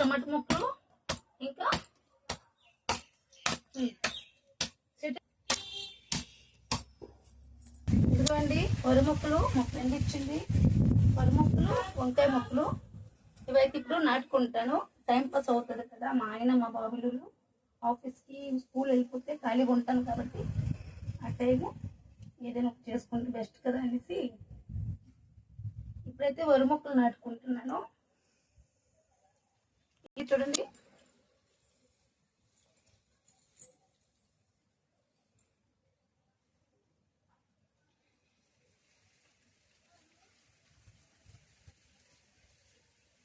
టమాటా ముక్కలు, ఇంకా ఇదిగోండి వరి మొక్కలు మొక్కలు ఇచ్చింది. వరి మొక్కలు, వంకాయ మొక్కలు ఇవైతే ఇప్పుడు నాటుకుంటాను. టైం పాస్ అవుతుంది కదా. మా ఆయన మా బాబులు ఆఫీస్కి స్కూల్ వెళ్ళిపోతే ఖాళీగా ఉంటాను కాబట్టి ఆ టైము ఏదైనా చేసుకుంటే బెస్ట్ కదా అనేసి ఇప్పుడైతే వరి మొక్కలు నాటుకుంటున్నాను. ఇది చూడండి,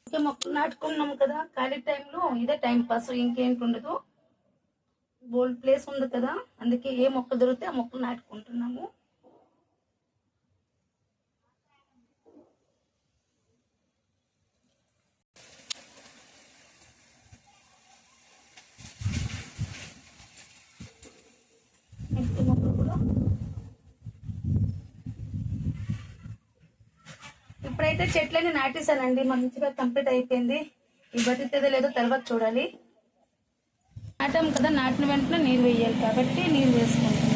ఇంకా మొక్కలు నాటుకున్నాం కదా. ఖాళీ టైంలో ఇదే టైం పాస్, ఇంకేంటి ఉండదు. బోల్డ్ ప్లేస్ ఉంది కదా, అందుకే ఏ మొక్క దొరికితే ఆ మొక్కలు నాటుకుంటున్నాము. మొక్కలు కూడా ఇప్పుడైతే చెట్లన్నీ నాటేసానండి. మంచిగా కంప్లీట్ అయిపోయింది. ఈ బతుకుతుందో లేదో తర్వాత చూడాలి. నాటాం కదా, నాటిన వెంటనే నీరు వేయాలి కాబట్టి నీరు వేసుకుంటాం.